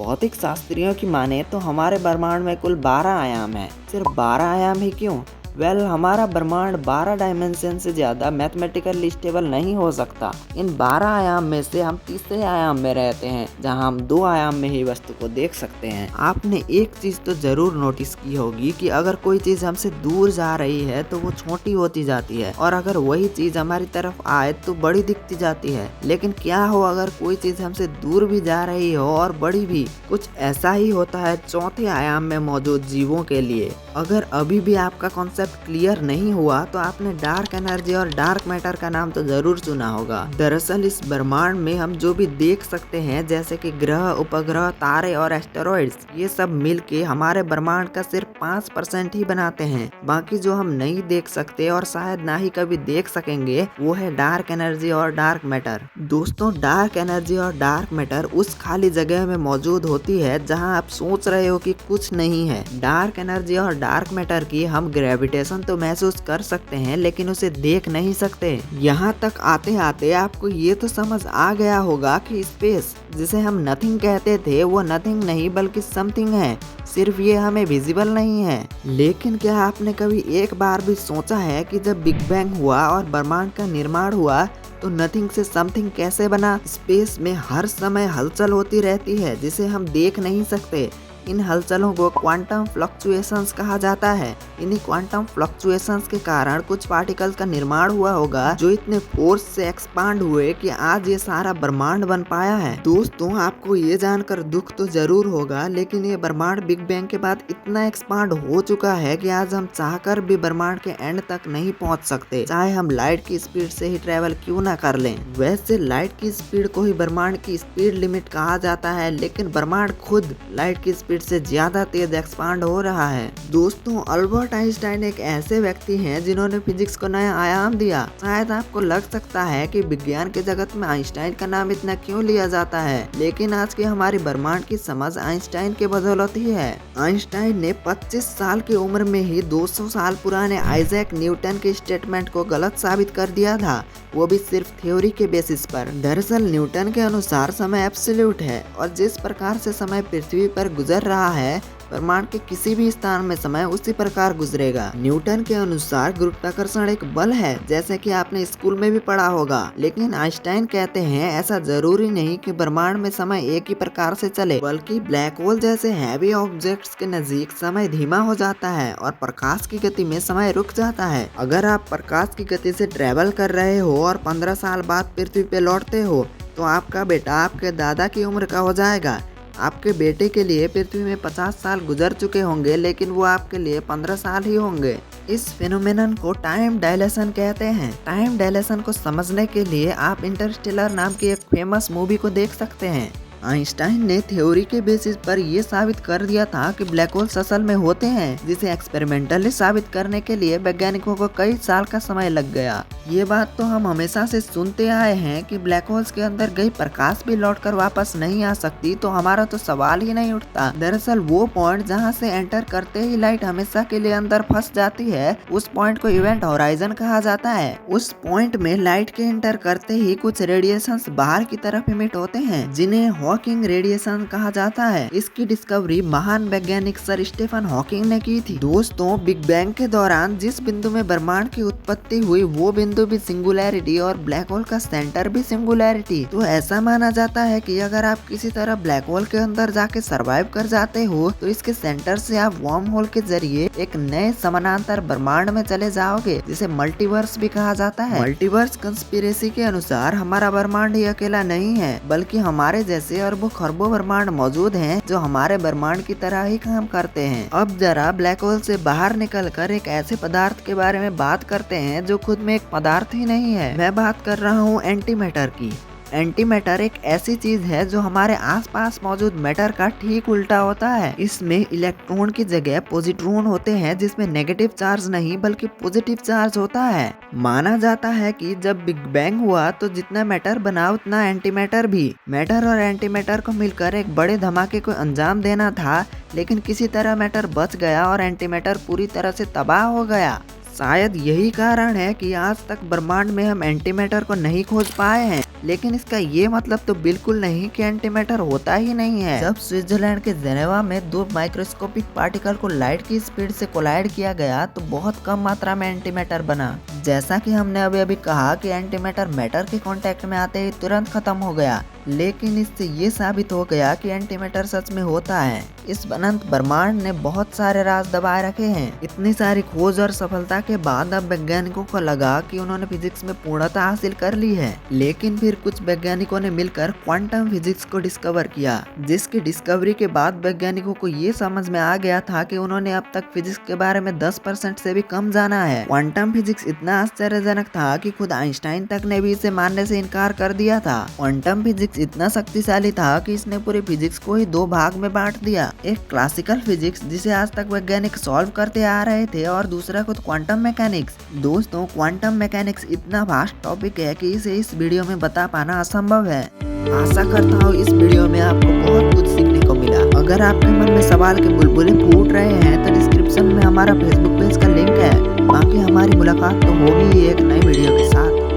भौतिक शास्त्रियों की माने तो हमारे ब्रह्मांड में कुल 12 आयाम हैं। सिर्फ 12 आयाम ही क्यों? हमारा ब्रह्मांड 12 डायमेंशन से ज़्यादा मैथमेटिकली स्टेबल नहीं हो सकता। इन 12 आयाम में से हम तीसरे आयाम में रहते हैं, जहां हम 2 आयाम में ही वस्तु को देख सकते हैं। आपने एक चीज़ तो ज़रूर नोटिस की होगी कि अगर कोई चीज़ हमसे दूर जा रही है तो वो छोटी होती जाती है, और अगर वही चीज़ हमारी तरफ आए तो बड़ी दिखती जाती है। लेकिन क्या हो अगर कोई चीज़ हमसे दूर भी जा रही हो और बड़ी भी? कुछ ऐसा ही होता है चौथे आयाम में मौजूद जीवों के लिए। अगर अभी भी आपका कॉन्सेप्ट क्लियर नहीं हुआ तो आपने डार्क एनर्जी और डार्क मैटर का नाम तो जरूर सुना होगा। दरअसल इस ब्रह्मांड में हम जो भी देख सकते हैं, जैसे कि ग्रह, उपग्रह, तारे और एस्टेरॉइड्स, ये सब मिलके हमारे ब्रह्मांड का सिर्फ 5% ही बनाते हैं। बाकी जो हम नहीं देख सकते और शायद ना ही कभी देख सकेंगे, वो है डार्क एनर्जी और डार्क मैटर। दोस्तों, डार्क एनर्जी और डार्क मैटर उस खाली जगह में मौजूद होती है जहां आप सोच रहे हो कि कुछ नहीं है। डार्क एनर्जी और डार्क मैटर की हम ग्रेविटेशन तो महसूस कर सकते हैं, लेकिन उसे देख नहीं सकते। यहाँ तक आते आते आपको ये तो समझ आ गया होगा कि स्पेस, जिसे हम नथिंग कहते थे, वो नथिंग नहीं बल्कि समथिंग है। सिर्फ ये हमें विजिबल नहीं है। लेकिन क्या आपने कभी एक बार भी सोचा है कि जब बिग बैंग हुआ और ब्रह्मांड का निर्माण हुआ तो नथिंग से समथिंग कैसे बना? स्पेस में हर समय हलचल होती रहती है जिसे हम देख नहीं सकते। इन हलचलों को क्वांटम फ्लक्चुएशंस कहा जाता है। इन्हीं क्वांटम फ्लक्चुएशंस के कारण कुछ पार्टिकल्स का निर्माण हुआ होगा जो इतने फोर्स से एक्सपांड हुए कि आज ये सारा ब्रह्मांड बन पाया है। दोस्तों, आपको ये जानकर दुख तो जरूर होगा, लेकिन ये ब्रह्मांड बिग बैंग के बाद इतना एक्सपांड हो चुका है कि आज हम चाहकर भी ब्रह्मांड के एंड तक नहीं पहुंच सकते, चाहे हम लाइट की स्पीड से ही ट्रेवल क्यों ना कर लें। वैसे लाइट की स्पीड को ही ब्रह्मांड की स्पीड लिमिट कहा जाता है, लेकिन ब्रह्मांड खुद लाइट की स्पीड से ज्यादा तेज एक्सपांड हो रहा है। दोस्तों, अल्बर्ट आइंस्टाइन एक ऐसे व्यक्ति हैं जिन्होंने फिजिक्स को नया आयाम दिया। शायद आपको लग सकता है कि विज्ञान के जगत में आइंस्टाइन का नाम इतना क्यों लिया जाता है, लेकिन आज की हमारी ब्रह्मांड की समझ आइंस्टाइन के बदौलत ही है। आइंस्टाइन ने 25 साल की उम्र में ही 200 साल पुराने आइजैक न्यूटन के स्टेटमेंट को गलत साबित कर दिया था, वो भी सिर्फ थ्योरी के बेसिस पर। दरअसल न्यूटन के अनुसार समय एब्सोल्यूट है, और जिस प्रकार से समय पृथ्वी पर गुजर रहा है, ब्रह्मांड के किसी भी स्थान में समय उसी प्रकार गुजरेगा। न्यूटन के अनुसार गुरुत्वाकर्षण एक बल है, जैसे कि आपने स्कूल में भी पढ़ा होगा। लेकिन आइंस्टाइन कहते हैं ऐसा जरूरी नहीं कि ब्रह्मांड में समय एक ही प्रकार से चले, बल्कि ब्लैक होल जैसे हैवी ऑब्जेक्ट्स के नजदीक समय धीमा हो जाता है और प्रकाश की गति में समय रुक जाता है। अगर आप प्रकाश की गति से ट्रेवल कर रहे हो और 15 साल बाद पृथ्वी पे लौटते हो, तो आपका बेटा आपके दादा की उम्र का हो जाएगा। आपके बेटे के लिए पृथ्वी में 50 साल गुजर चुके होंगे, लेकिन वो आपके लिए 15 साल ही होंगे। इस फेनोमेनन को टाइम डायलेशन कहते हैं। टाइम डायलेशन को समझने के लिए आप इंटरस्टेलर नाम की एक फेमस मूवी को देख सकते हैं। आइंस्टाइन ने थ्योरी के बेसिस पर यह साबित कर दिया था कि ब्लैक होल्स असल में होते हैं, जिसे एक्सपेरिमेंटली साबित करने के लिए वैज्ञानिकों को कई साल का समय लग गया। ये बात तो हम हमेशा से सुनते आए हैं कि ब्लैक होल्स के अंदर गई प्रकाश भी लौटकर वापस नहीं आ सकती, तो हमारा तो सवाल ही नहीं उठता। दरअसल वो पॉइंट जहाँ से एंटर करते ही लाइट हमेशा के लिए अंदर फंस जाती है, उस पॉइंट को इवेंट होराइजन कहा जाता है। उस पॉइंट में लाइट के एंटर करते ही कुछ रेडिएशंस बाहर की तरफ इमिट होते हैं, जिन्हें हॉकिंग रेडिएशन कहा जाता है। इसकी डिस्कवरी महान वैज्ञानिक सर स्टीफन हॉकिंग ने की थी। दोस्तों, बिग बैंग के दौरान जिस बिंदु में ब्रह्मांड की उत्पत्ति हुई, वो बिंदु भी सिंगुलैरिटी और ब्लैक होल का सेंटर भी सिंगुलैरिटी। तो ऐसा माना जाता है कि अगर आप किसी तरह ब्लैक होल के अंदर जाके सरवाइव कर जाते हो, तो इसके सेंटर से आप वर्म होल के जरिए एक नए समानांतर ब्रह्मांड में चले जाओगे, जिसे मल्टीवर्स भी कहा जाता है। मल्टीवर्स कंस्पिरेसी के अनुसार हमारा ब्रह्मांड ही अकेला नहीं है, बल्कि हमारे जैसे अरबों खरबों ब्रह्मांड मौजूद हैं जो हमारे ब्रह्मांड की तरह ही काम करते हैं। अब जरा ब्लैक होल से बाहर निकलकर एक ऐसे पदार्थ के बारे में बात करते हैं जो खुद में एक पदार्थ ही नहीं है। मैं बात कर रहा हूँ एंटी मैटर की। एंटी मैटर एक ऐसी चीज है जो हमारे आसपास मौजूद मैटर का ठीक उल्टा होता है। इसमें इलेक्ट्रॉन की जगह पॉजिट्रॉन होते हैं, जिसमें नेगेटिव चार्ज नहीं बल्कि पॉजिटिव चार्ज होता है। माना जाता है कि जब बिग बैंग हुआ तो जितना मैटर बना उतना एंटी मैटर भी। मैटर और एंटी मैटर को मिलकर एक बड़े धमाके को अंजाम देना था, लेकिन किसी तरह मैटर बच गया और एंटी मैटर पूरी तरह से तबाह हो गया। शायद यही कारण है कि आज तक ब्रह्मांड में हम एंटी मैटर को नहीं खोज पाए हैं। लेकिन इसका ये मतलब तो बिल्कुल नहीं कि एंटी मैटर होता ही नहीं है। जब स्विट्जरलैंड के जेनेवा में दो माइक्रोस्कोपिक पार्टिकल को लाइट की स्पीड से कोलाइड किया गया तो बहुत कम मात्रा में एंटी मैटर बना। जैसा कि हमने अभी कहा कि एंटी मैटर मैटर के कांटेक्ट में आते ही तुरंत खत्म हो गया, लेकिन इससे ये साबित हो गया कि एंटी मैटर सच में होता है। इस अनंत ब्रह्मांड ने बहुत सारे राज दबाए रखे हैं। इतनी सारी खोज और सफलता के बाद अब वैज्ञानिकों को लगा कि उन्होंने फिजिक्स में पूर्णता हासिल कर ली है, लेकिन फिर कुछ वैज्ञानिकों ने मिलकर क्वांटम फिजिक्स को डिस्कवर किया, जिसकी डिस्कवरी के बाद वैज्ञानिकों को ये समझ में आ गया था कि उन्होंने अब तक फिजिक्स के बारे में 10% से भी कम जाना है। क्वांटम फिजिक्स इतना आश्चर्यजनक था कि खुद आइंस्टाइन तक ने भी इसे मानने से इनकार कर दिया था। क्वांटम फिजिक्स इतना शक्तिशाली था कि इसने पूरी फिजिक्स को ही दो भाग में बांट दिया। एक क्लासिकल फिजिक्स जिसे आज तक वैज्ञानिक सॉल्व करते आ रहे थे, और दूसरा खुद क्वांटम मैकेनिक्स। दोस्तों, क्वांटम मैकेनिक्स इतना वास्ट टॉपिक है कि इसे इस वीडियो में बता पाना असंभव है। आशा करता हूँ इस वीडियो में आपको बहुत कुछ सीखने को मिला। अगर आपके मन में सवाल के बुलबुले फूट रहे हैं तो डिस्क्रिप्शन में हमारा फेसबुक पेज का लिंक है। बाकी हमारी मुलाकात तो होगी ही एक नई वीडियो के साथ।